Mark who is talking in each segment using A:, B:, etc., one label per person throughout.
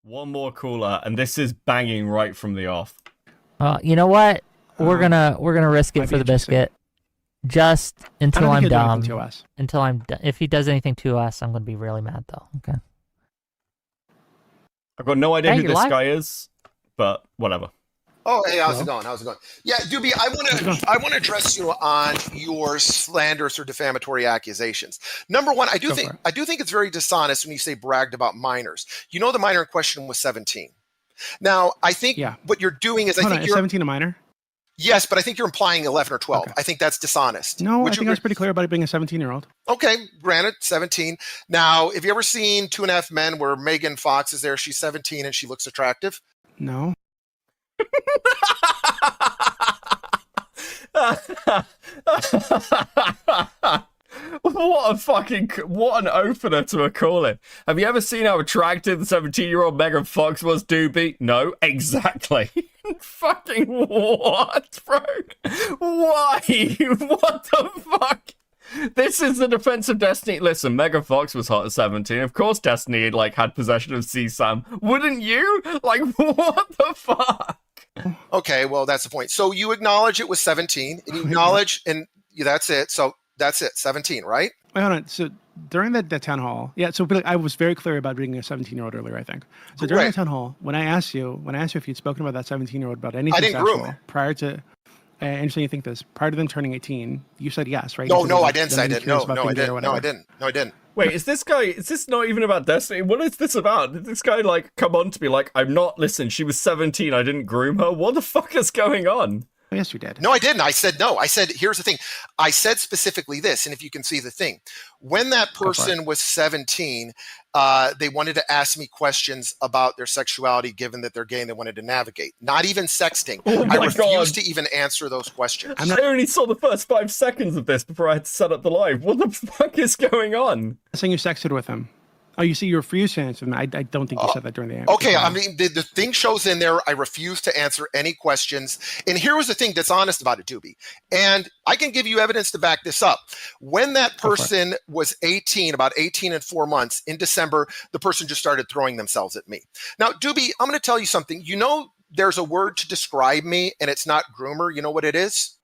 A: One more cooler, and this is banging right from the off.
B: You know what? We're gonna risk it
C: might
B: for
C: be
B: the biscuit, just until
C: I
B: I'm
C: don't think he'll do anything
B: dumb.
C: to us.
B: Until I'm if he does anything to us, I'm gonna be really mad though. Okay.
A: I've got no idea
B: Hey,
A: who
B: you're
A: this
B: live.
A: guy is, but whatever.
D: Oh, hey, how's
C: Hello?
D: it going? How's it going? Yeah, Doobie, I want to address you on your slanderous or defamatory accusations. Number one,
C: Go for it.
D: I do think it's very dishonest when you say bragged about minors. You know, the minor in question was 17. Now, I think
C: Yeah.
D: what you're doing is
C: Hold
D: I
C: on,
D: think
C: is
D: you're
C: 17 a minor?
D: yes, but I think you're implying 11 or 12.
C: Okay.
D: I think that's dishonest.
C: No,
D: Would
C: I
D: you
C: think I was
D: agree?
C: pretty clear about it being a 17-year-old.
D: Okay, granted, 17. Now, have you ever seen Two and a Half Men where Megan Fox is there? She's 17 and she looks attractive.
C: No.
A: What an opener to a call-in. Have you ever seen how attractive the 17-year-old Megan Fox was, Doobie? No, exactly. Fucking what, bro? Why? What the fuck? This is the defense of Destiny. Listen, Megan Fox was hot at 17. Of course Destiny had possession of C-Sam. Wouldn't you? Like, what the fuck?
D: Okay, well, that's the point. So you acknowledge it was 17, and you acknowledge, and that's it. So that's it, 17, right?
C: Wait, hold on. So during that town hall, I was very clear about being a 17-year-old earlier, I think. So during
D: Right.
C: that town hall, when I asked you if you'd spoken about that 17-year-old about anything
D: didn't groom
C: sexual
D: her.
C: prior to, interesting you think this, prior to them turning 18, you said yes, right?
D: No,
C: You said
D: no,
C: them
D: I didn't say I
C: being
D: didn't.
C: curious
D: No,
C: about
D: no, I
C: things or
D: didn't. No, I
C: whatever.
D: didn't. No, I didn't.
A: Wait, is this not even about Destiny? What is this about? Did this guy, come on to be like, listen, she was 17, I didn't groom her? What the fuck is going on?
C: Oh, yes, you did.
D: No, I didn't. I said no. I said, here's the thing. I said specifically this, and if you can see the thing. When that
C: for it.
D: person was 17, they wanted to ask me questions about their sexuality, given that they're gay and they wanted to navigate. Not even sexting.
A: Oh
D: I
A: my
D: refused
A: God.
D: to even answer those questions.
C: I'm not-
A: I only saw the first 5 seconds of this before I had to set up the live. What the fuck is going on?
C: saying you sexted with him. Oh, you see, you refused to answer them. I don't think you said that during the
D: Okay,
C: the
D: I mean, the thing shows in there, I refuse to answer any questions. And here was the thing that's honest about it, Doobie. And I can give you evidence to back this up. When that
C: for it.
D: person was 18, about 18 and 4 months, in December, the person just started throwing themselves at me. Now, Doobie, I'm going to tell you something. You know, there's a word to describe me, and it's not groomer. You know what it is?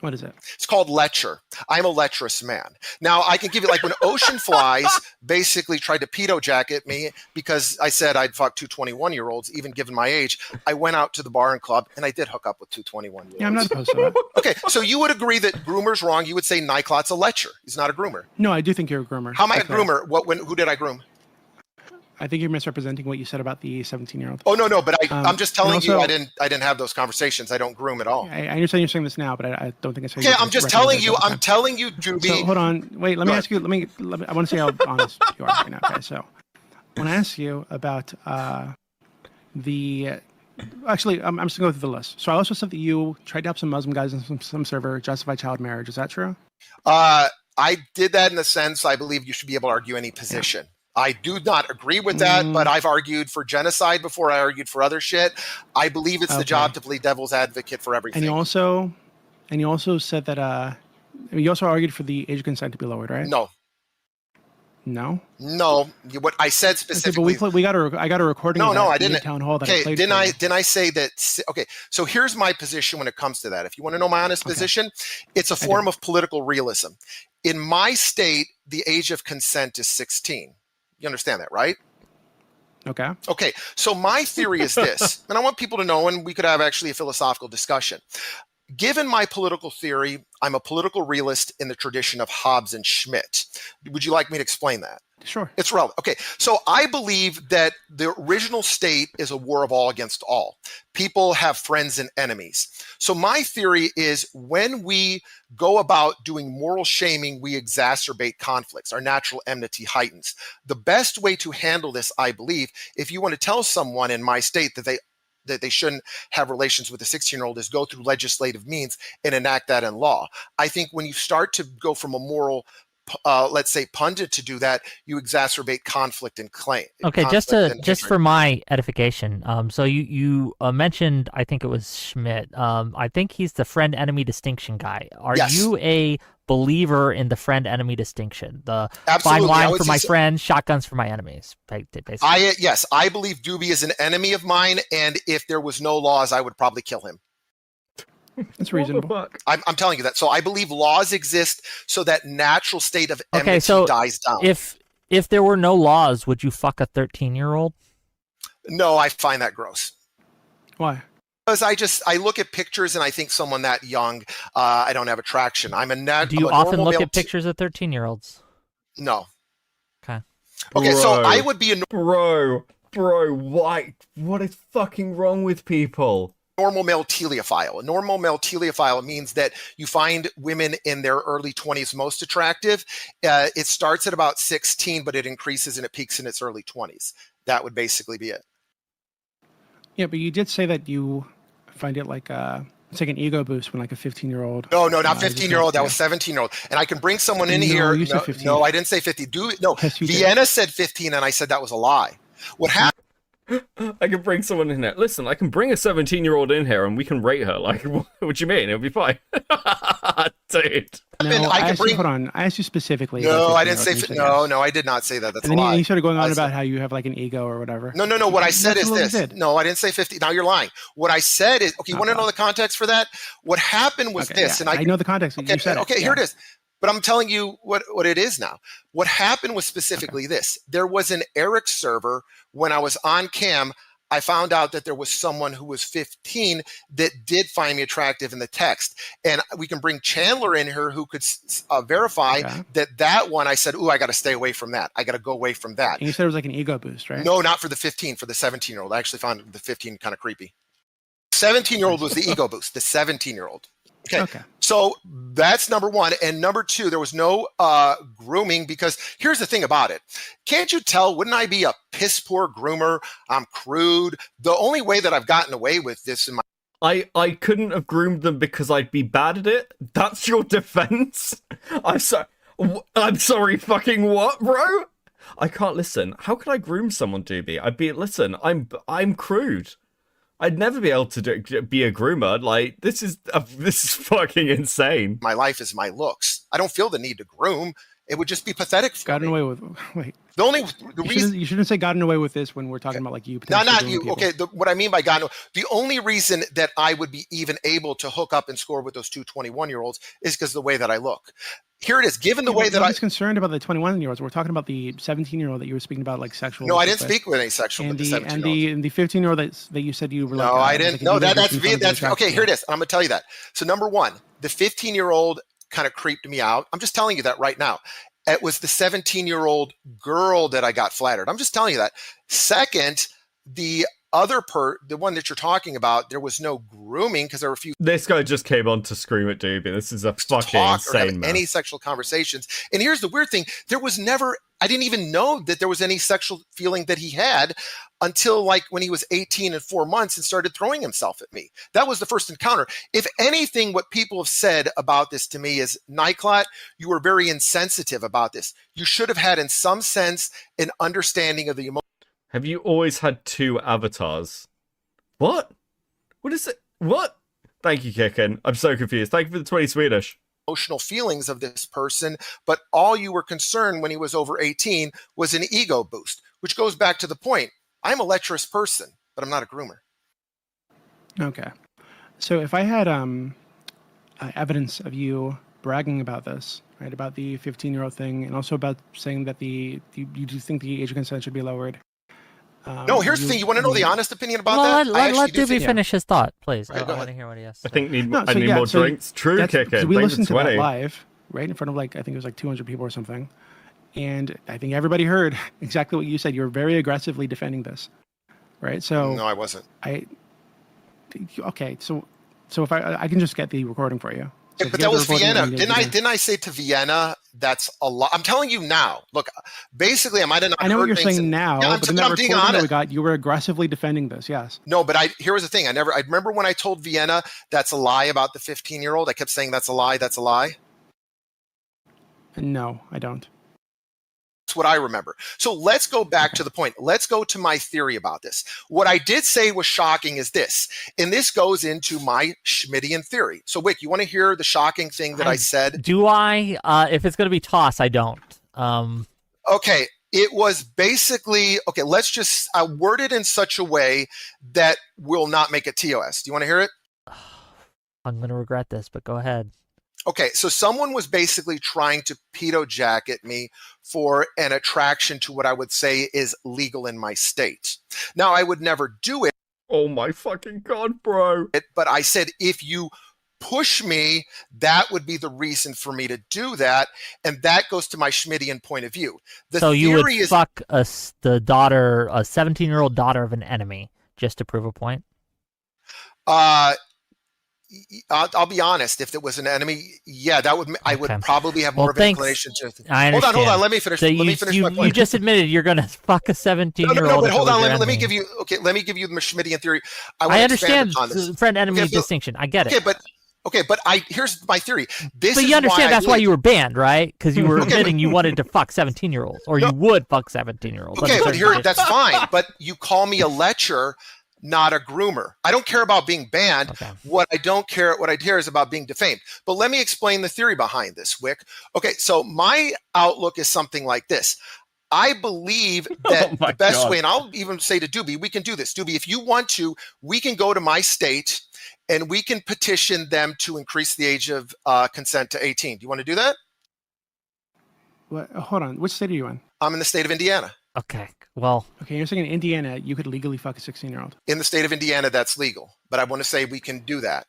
C: What is it?
D: It's called lecher. I'm a lecherous man. Now, I can give you, like when Ocean Flies basically tried to pedo jacket me because I said I'd fuck two 21-year-olds, even given my age. I went out to the bar and club, and I did hook up with two 21-year-olds.
C: Yeah, I'm not opposed to that.
D: Okay, so you would agree that groomer's wrong. You would say Nyclot's a lecher. He's not a groomer.
C: No, I do think you're a groomer.
D: How am I a
C: That's fair.
D: groomer? Who did I groom?
C: I think you're misrepresenting what you said about the 17-year-old.
D: Oh, no, but I'm just telling
C: and
D: you
C: also-
D: I didn't have those conversations. I don't groom at all.
C: I understand you're saying this now, but I don't think it's.
D: Okay, I'm just telling you, Doobie.
C: So hold on, wait. Let
D: Go
C: me
D: ahead.
C: ask you. Let me. I want to see how honest you are right now. Okay, so I want to ask you about the. Actually, I'm just gonna go through the list. So I also said that you tried to help some Muslim guys in some server justify child marriage. Is that true?
D: I did that in the sense I believe you should be able to argue any position. I do not agree with that, but I've argued for genocide before. I argued for other shit. I believe it's the
C: Okay.
D: job to play devil's advocate for everything.
C: And you also said that you also argued for the age of consent to be lowered, right?
D: No,
C: No.
D: what I said
C: Okay,
D: specifically.
C: but I got a recording.
D: No,
C: of that
D: no, I
C: in the
D: didn't.
C: Town hall that I
D: Okay,
C: played
D: didn't
C: for
D: I?
C: you.
D: Didn't I say that? Okay, so here's my position when it comes to that. If you want to know my honest position, it's a form of political realism. In my state, the age of consent is 16. You understand that, right?
C: Okay.
D: Okay, so my theory is this, and I want people to know, and we could have actually a philosophical discussion. Given my political theory, I'm a political realist in the tradition of Hobbes and Schmidt. Would you like me to explain that?
C: Sure.
D: It's relevant. Okay, so I believe that the original state is a war of all against all. People have friends and enemies. So my theory is when we go about doing moral shaming, we exacerbate conflicts. Our natural enmity heightens. The best way to handle this, I believe, if you want to tell someone in my state that they shouldn't have relations with a 16-year-old is go through legislative means and enact that in law. I think when you start to go from a moral let's say, pundit to do that, you exacerbate conflict and claim.
B: Okay,
D: conflict
B: just for my edification. So you mentioned, I think it was Schmidt. I think he's the friend enemy distinction guy. Are
D: Yes.
B: you a believer in the friend enemy distinction? The
D: Absolutely.
B: fine
D: I
B: wine
D: would
B: for
D: say
B: my
D: so.
B: friends, shotguns for my enemies. Basically.
D: Yes, I believe Doobie is an enemy of mine, and if there was no laws, I would probably kill him.
C: That's reasonable.
A: What the fuck?
D: I'm telling you that. So I believe laws exist so that natural state of
B: Okay,
D: enmity
B: so
D: dies down.
B: if there were no laws, would you fuck a 13-year-old?
D: No, I find that gross.
C: Why?
D: Because I look at pictures and I think someone that young, I don't have attraction.
B: Do you often look at pictures of 13-year-olds?
D: No.
B: Okay.
D: Okay, so
A: Bro.
D: I would be a
A: Bro, why? What is fucking wrong with people?
D: normal male teleophile. A normal male teleophile means that you find women in their early 20s most attractive. It starts at about 16, but it increases and it peaks in its early 20s. That would basically be it.
C: Yeah, but you did say that you find it like it's like an ego boost when like a 15-year-old.
D: No, not 15-year-old. That was 17-year-old. And I can bring someone in
C: No,
D: here.
C: you said 15.
D: No, I didn't say 50. No,
C: Yes, you did.
D: Vienna said 15, and I said that was a lie. What happened?
A: I can bring someone in here. Listen, I can bring a 17-year-old in here and we can rate her. Like, what do you mean? It'll be fine. Dude.
C: No,
D: I can
C: asked you,
D: bring-
C: hold on. I asked you specifically.
D: No,
C: about
D: I didn't
C: 15-year-olds,
D: say.
C: and you said
D: No,
C: yes.
D: no, I did not say that. That's
C: And
D: a
C: then
D: lie.
C: you started going on
D: I
C: about
D: said-
C: how you have like an ego or whatever.
D: No. What I said
C: That's
D: is
C: what you
D: this.
C: did.
D: No, I didn't say 50. Now you're lying. What I said is, okay, you want to know the context for that? What happened was
C: Okay,
D: this,
C: yeah,
D: and
C: I know the context.
D: Okay,
C: You said
D: okay,
C: it.
D: here it is. But I'm telling you what it is now. What happened was specifically this. There was an Eric server when I was on cam. I found out that there was someone who was 15 that did find me attractive in the text. And we can bring Chandler in here who could verify
C: Okay.
D: that one. I said, ooh, I got to stay away from that. I got to go away from that.
C: And you said it was like an ego boost, right?
D: No, not for the 15, for the 17-year-old. I actually found the 15 kind of creepy. 17-year-old was the ego boost, the 17-year-old. Okay. So that's number one. And number two, there was no grooming because here's the thing about it. Can't you tell, wouldn't I be a piss poor groomer? I'm crude. The only way that I've gotten away with this in my
A: I couldn't have groomed them because I'd be bad at it. That's your defense? I'm sorry, fucking what, bro? I can't listen. How could I groom someone, Doobie? Listen, I'm crude. I'd never be able to be a groomer. Like, this is fucking insane.
D: my life is my looks. I don't feel the need to groom. It would just be pathetic for
C: Gotten
D: me.
C: away with. Wait.
D: The reason
C: You shouldn't say gotten away with this when we're talking about like you.
D: No,
C: potentially
D: not
C: grooming
D: you.
C: people.
D: Okay, what I mean by God, the only reason that I would be even able to hook up and score with those two 21-year-olds is because of the way that I look. Here it is. Given the way that
C: I
D: I
C: was concerned about the 21-year-olds. We're talking about the 17-year-old that you were speaking about, like sexual.
D: no, I didn't
C: with.
D: speak with any sexual
C: And
D: with
C: the
D: the 17-year-olds.
C: and the 15-year-old that you said you were like.
D: No, I didn't.
C: like,
D: No,
C: you were
D: that's
C: making fun of the
D: okay. Here it
C: attraction.
D: is. I'm gonna tell you that. So number one, the 15-year-old kind of creeped me out. I'm just telling you that right now. It was the 17-year-old girl that I got flattered. I'm just telling you that. Second, the the one that you're talking about, there was no grooming because there were a few
A: This guy just came on to scream at Doobie. This is a fucking
D: talk or have
A: insane man.
D: any sexual conversations. And here's the weird thing. There was never, I didn't even know that there was any sexual feeling that he had until like when he was 18 and 4 months and started throwing himself at me. That was the first encounter. If anything, what people have said about this to me is, Nightclot, you were very insensitive about this. You should have had in some sense an understanding of the emotion.
A: Have you always had two avatars? What? What is it? What? Thank you, Kicken. I'm so confused. Thank you for the 20 Swedish.
D: Emotional feelings of this person, but all you were concerned when he was over 18 was an ego boost, which goes back to the point. I'm a lecherous person, but I'm not a groomer.
C: Okay. So if I had evidence of you bragging about this, right, about the 15-year-old thing, and also about saying that you do think the age of consent should be lowered.
D: No, here's the thing. You want to know the honest opinion about
B: Well,
D: that?
B: let
D: do
B: Doobie
D: think-
B: finish his thought, please.
D: Okay,
B: I
D: go
B: want
D: ahead.
B: to hear what he has to
A: I
B: say.
A: think
C: No,
A: I
C: so
A: need
C: yeah,
A: more
C: so
A: drinks. True,
C: That's
A: Kicken.
C: because we
A: Thank you
C: listened
A: for
C: to that
A: 20.
C: live, right, in front of like, I think it was like 200 people or something. And I think everybody heard exactly what you said. You were very aggressively defending this, right? So
D: No, I wasn't.
C: Okay, so if I can just get the recording for you. So if
D: But
C: you
D: that
C: have
D: was
C: the recording,
D: Vienna.
C: then you can-
D: Didn't I say to Vienna that's a lot? I'm telling you now. Look, basically, I might have not.
C: I know what
D: heard
C: you're
D: things
C: saying
D: and-
C: now,
D: Yeah,
C: but in that
D: I'm being
C: recording that we
D: honest.
C: got, you were aggressively defending this. Yes.
D: No, but here was the thing. I remember when I told Vienna that's a lie about the 15-year-old. I kept saying that's a lie. That's a lie.
C: No, I don't.
D: That's what I remember. So let's go back to the point. Let's go to my theory about this. What I did say was shocking is this, and this goes into my Schmittian theory. So, Wick, you want to hear the shocking thing that I said?
B: Do I? If it's going to be toss, I don't.
D: Okay. It was basically, okay, let's just word it in such a way that will not make it TOS. Do you want to hear it?
B: I'm going to regret this, but go ahead.
D: Okay, so someone was basically trying to pedo jacket me for an attraction to what I would say is legal in my state. Now, I would never do it.
A: Oh my fucking god, bro.
D: But I said, if you push me, that would be the reason for me to do that. And that goes to my Schmittian point of view. The
B: So you would
D: theory is,
B: fuck the daughter, a 17-year-old daughter of an enemy, just to prove a point?
D: I'll be honest. If it was an enemy, yeah, that would I would
B: Okay.
D: probably have
B: Well,
D: more of an
B: thanks.
D: inclination to.
B: I
D: Hold
B: understand.
D: on. Let me finish.
B: So
D: Let me finish my point.
B: you just admitted you're going to fuck a 17-year-old.
D: No, but
B: if it
D: hold
B: was
D: on.
B: your
D: Let me
B: enemy.
D: give you. Okay, let me give you the Schmittian theory. Want
B: I
D: to
B: understand
D: expand upon this.
B: friend-enemy
D: Okay, but-
B: distinction. I get it.
D: Okay, but here's my theory. This
B: But
D: is
B: you understand
D: why
B: that's why you were banned, right? Because you were
D: Okay,
B: admitting you wanted to fuck 17-year-olds, or
D: No.
B: you would fuck 17-year-olds.
D: Okay, but that's fine. But you call me a lecher, not a groomer. I don't care about being banned.
B: Okay.
D: What I care is about being defamed. But let me explain the theory behind this, Wick. Okay, so my outlook is something like this. I believe that
A: Oh my
D: the best
A: God.
D: way, and I'll even say to Doobie, we can do this. Doobie, if you want to, we can go to my state and we can petition them to increase the age of consent to 18. Do you want to do that?
C: What, hold on. Which state are you in?
D: I'm in the state of Indiana.
B: Okay. Well,
C: Okay, you're saying in Indiana you could legally fuck a 16-year-old.
D: In the state of Indiana, that's legal. But I want to say we can do that.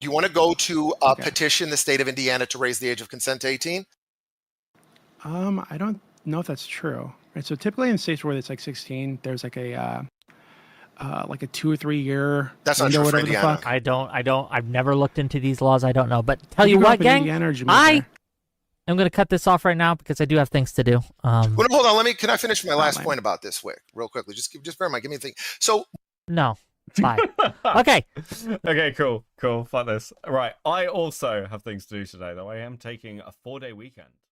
D: Do you want to go to petition the state of Indiana to raise the age of consent to 18?
C: I don't know if that's true. Right. So typically in states where it's like 16, there's like a 2 or 3 year
D: That's not
C: window,
D: true for
C: whatever the
D: Indiana.
C: fuck.
B: I've never looked into these laws. I don't know. But tell
C: Did
B: you
C: grow up
B: what,
C: in
B: gang,
C: Indiana or did you move
B: I
C: there?
B: am going to cut this off right now because I do have things to do.
D: Well, hold on. Can I finish my last
C: Fine.
D: point about this, Wick, real quickly? Just bear in mind. Give me a thing. So
B: No. Bye. Okay.
A: Okay, cool. Fuck this. Right, I also have things to do today, though. I am taking a 4-day weekend.